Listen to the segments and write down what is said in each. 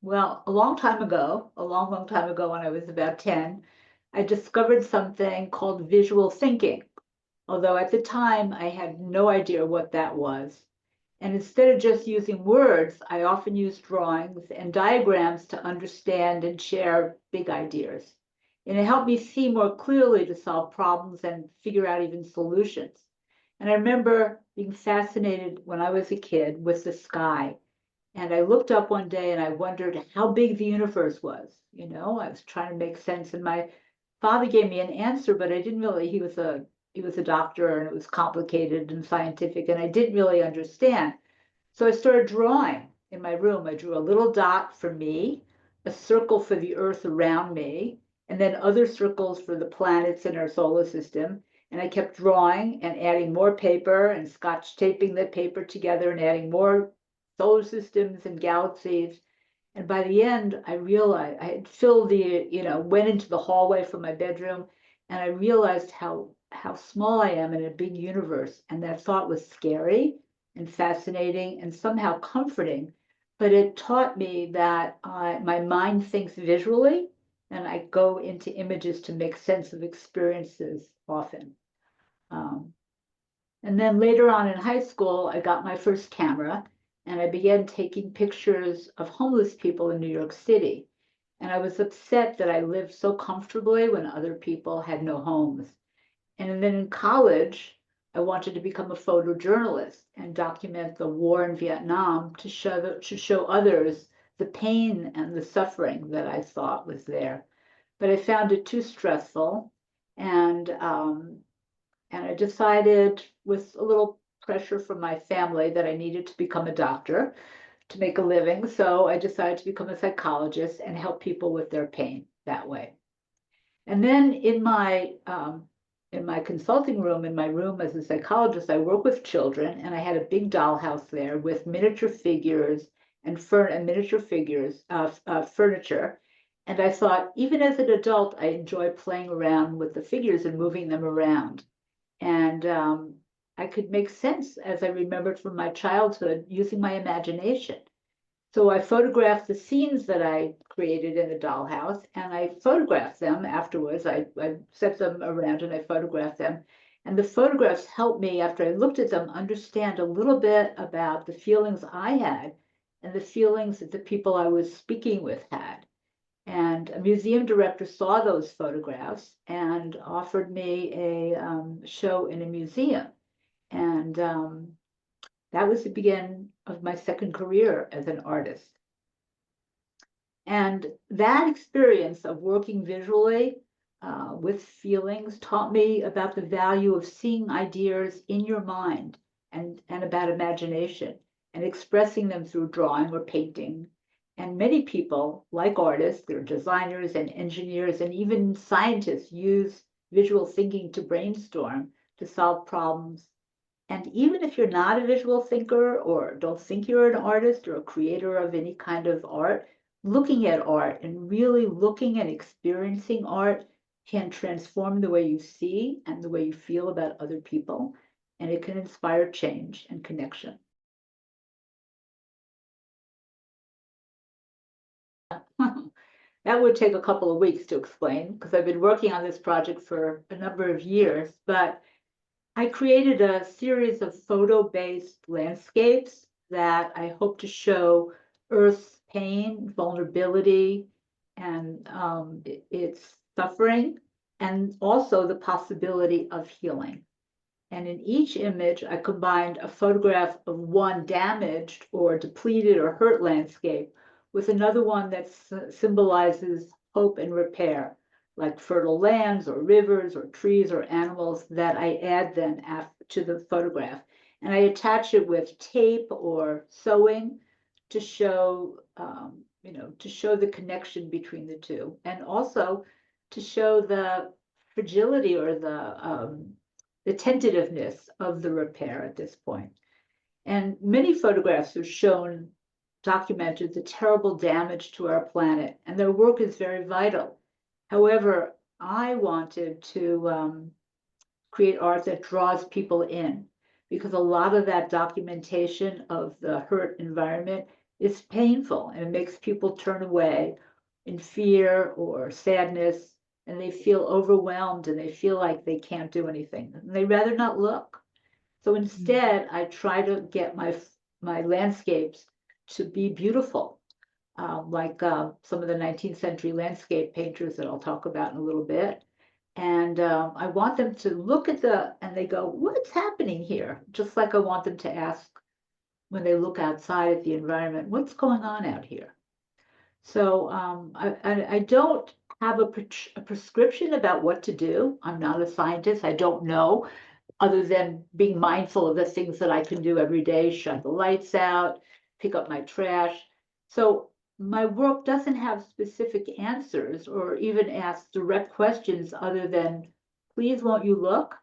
Well, a long time ago, a long, long time ago, when I was about 10, I discovered something called visual thinking. Although at the time I had no idea what that was. And instead of just using words, I often used drawings and diagrams to understand and share big ideas. And it helped me see more clearly to solve problems and figure out even solutions. And I remember being fascinated when I was a kid with the sky. And I looked up one day and I wondered how big the universe was. I was trying to make sense. And my father gave me an answer, but I didn't really, he was a doctor and it was complicated and scientific, and I didn't really understand. So I started drawing in my room. I drew a little dot for me, a circle for the earth around me, and then other circles for the planets in our solar system. And I kept drawing and adding more paper and scotch taping the paper together and adding more solar systems and galaxies. And by the end, I realized I had filled went into the hallway from my bedroom, and I realized how small I am in a big universe. And that thought was scary and fascinating and somehow comforting. But it taught me that my mind thinks visually, and I go into images to make sense of experiences often. Um, and then later on in high school, I got my first camera and I began taking pictures of homeless people in New York City. And I was upset that I lived so comfortably when other people had no homes. And then in college, I wanted to become a photojournalist and document the war in Vietnam to show others the pain and the suffering that I thought was there. But I found it too stressful, and I decided, with a little pressure from my family, that I needed to become a doctor to make a living. So I decided to become a psychologist and help people with their pain that way. And then in my consulting room, in my room as a psychologist, I work with children, and I had a big dollhouse there with miniature figures and miniature figures, furniture. And I thought, even as an adult, I enjoy playing around with the figures and moving them around. And I could make sense, as I remembered from my childhood, using my imagination. So I photographed the scenes that I created in the dollhouse, and I photographed them afterwards. I set them around and I photographed them. And the photographs helped me, after I looked at them, understand a little bit about the feelings I had and the feelings that the people I was speaking with had. And a museum director saw those photographs and offered me a show in a museum. And that was the beginning of my second career as an artist. And that experience of working visually with feelings taught me about the value of seeing ideas in your mind, and about imagination and expressing them through drawing or painting. And many people, like artists, they're designers and engineers and even scientists, use visual thinking to brainstorm, to solve problems. And even if you're not a visual thinker or don't think you're an artist or a creator of any kind of art, looking at art and really looking and experiencing art can transform the way you see and the way you feel about other people. And it can inspire change and connection. That would take a couple of weeks to explain because I've been working on this project for a number of years, but I created a series of photo-based landscapes that I hope to show Earth's pain, vulnerability, and its suffering, and also the possibility of healing. And in each image, I combined a photograph of one damaged or depleted or hurt landscape with another one that symbolizes hope and repair, like fertile lands or rivers or trees or animals that I add then to the photograph. And I attach it with tape or sewing to show, to show the connection between the two, and also to show the fragility or the tentativeness of the repair at this point. And many photographs have shown, documented the terrible damage to our planet, and their work is very vital. However, I wanted to create art that draws people in, because a lot of that documentation of the hurt environment It's painful and it makes people turn away in fear or sadness, and they feel overwhelmed and they feel like they can't do anything. And they rather not look. So instead, I try to get my landscapes to be beautiful, like some of the 19th century landscape painters that I'll talk about in a little bit. And I want them to look at and they go, what's happening here? Just like I want them to ask when they look outside at the environment, what's going on out here? So I don't have a prescription about what to do. I'm not a scientist. I don't know, other than being mindful of the things that I can do every day, shut the lights out, pick up my trash. So my work doesn't have specific answers or even ask direct questions other than, please won't you look?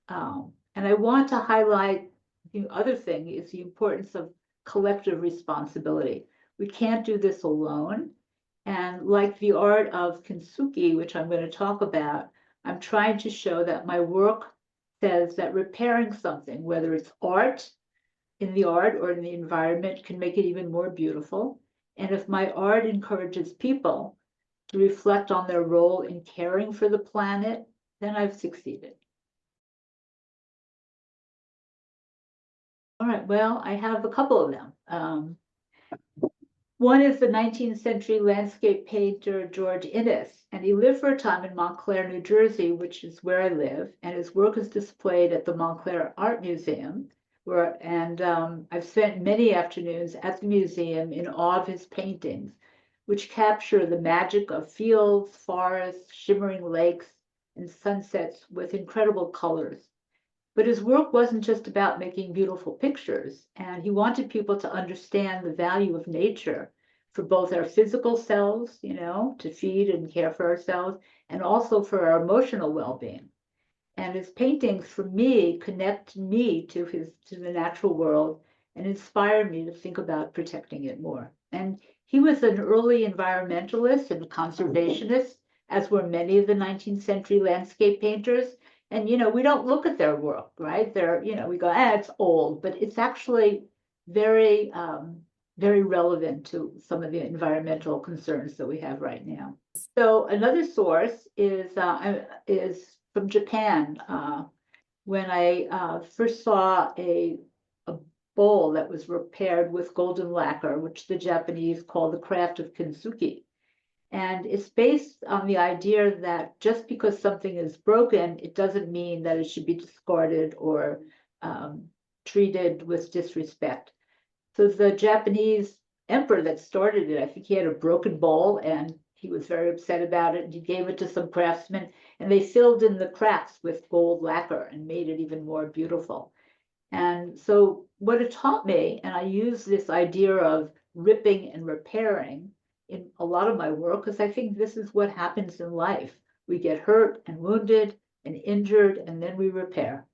And I want to highlight the other thing is the importance of collective responsibility. We can't do this alone. And like the art of kintsugi, which I'm going to talk about, I'm trying to show that my work says that repairing something, whether it's art in the art or in the environment, can make it even more beautiful. And if my art encourages people to reflect on their role in caring for the planet, then I've succeeded. All right, well, I have a couple of them. One is the 19th century landscape painter George Inness, and he lived for a time in Montclair, New Jersey, which is where I live, and his work is displayed at the Montclair Art Museum, I've spent many afternoons at the museum in awe of his paintings, which capture the magic of fields, forests, shimmering lakes, and sunsets with incredible colors. But his work wasn't just about making beautiful pictures, and he wanted people to understand the value of nature for both our physical selves, to feed and care for ourselves, and also for our emotional well-being. And his paintings, for me, connect me to the natural world and inspire me to think about protecting it more. And he was an early environmentalist and conservationist, as were many of the 19th century landscape painters. And we don't look at their work, right? We go, it's old, but it's actually very, very relevant to some of the environmental concerns that we have right now. So another source is from Japan. When I first saw a bowl that was repaired with golden lacquer, which the Japanese call the craft of kintsugi. And it's based on the idea that just because something is broken, it doesn't mean that it should be discarded or treated with disrespect. So the Japanese emperor that started it, I think he had a broken bowl and he was very upset about it. And he gave it to some craftsmen and they filled in the cracks with gold lacquer and made it even more beautiful. And so what it taught me, and I use this idea of ripping and repairing in a lot of my work, because I think this is what happens in life. We get hurt and wounded and injured, and then we repair.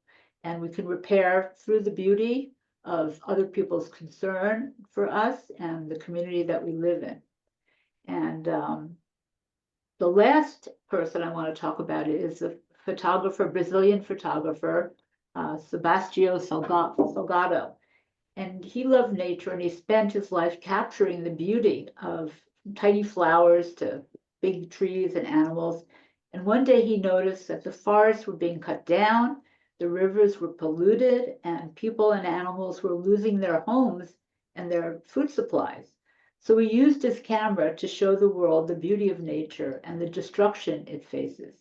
And we can repair through the beauty of other people's concern for us and the community that we live in. And the last person I want to talk about is a photographer, Brazilian photographer, Sebastião Salgado. And he loved nature and he spent his life capturing the beauty of tiny flowers to big trees and animals. And one day he noticed that the forests were being cut down, the rivers were polluted, and people and animals were losing their homes and their food supplies. So he used his camera to show the world the beauty of nature and the destruction it faces.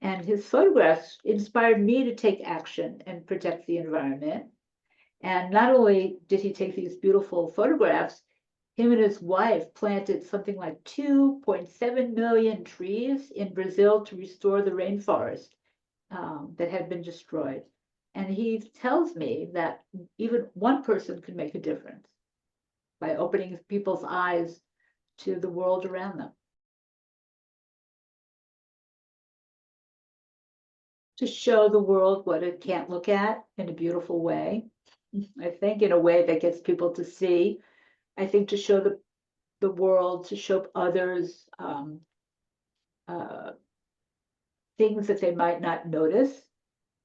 And his photographs inspired me to take action and protect the environment. And not only did he take these beautiful photographs, him and his wife planted something like 2.7 million trees in Brazil to restore the rainforest that had been destroyed. And he tells me that even one person can make a difference by opening people's eyes to the world around them. To show the world what it can't look at in a beautiful way. I think in a way that gets people to see. I think to show the world, to show others things that they might not notice,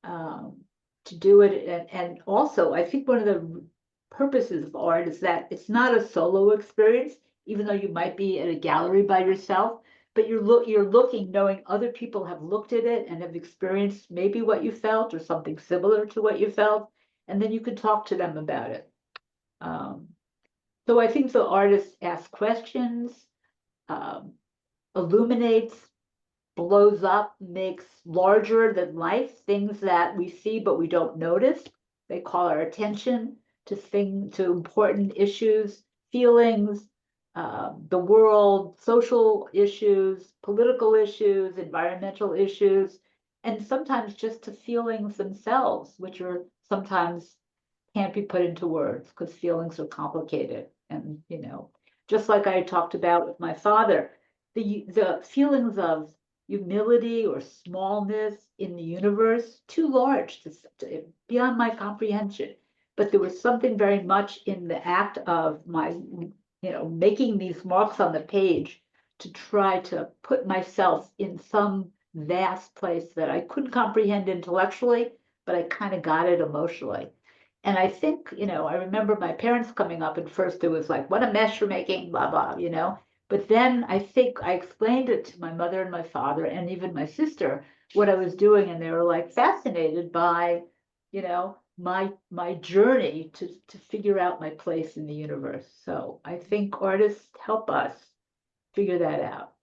to do it. And also, I think one of the purposes of art is that it's not a solo experience, even though you might be at a gallery by yourself, but you're looking, knowing other people have looked at it and have experienced maybe what you felt or something similar to what you felt, and then you can talk to them about it. Um, so I think the artist asks questions, um, illuminates, blows up, makes larger than life things that we see but we don't notice. They call our attention to important issues, feelings, the world, social issues, political issues, environmental issues, and sometimes just to feelings themselves, which are sometimes can't be put into words because feelings are complicated. And, just like I talked about with my father, the feelings of humility or smallness in the universe, too large beyond my comprehension. But there was something very much in the act of my, making these marks on the page to try to put myself in some vast place that I couldn't comprehend intellectually, but I kind of got it emotionally. And I think, I remember my parents coming up, and first it was like, what a mess you're making, blah, blah. But then I think I explained it to my mother and my father and even my sister what I was doing, and they were like fascinated by, my journey to figure out my place in the universe. So I think artists help us figure that out.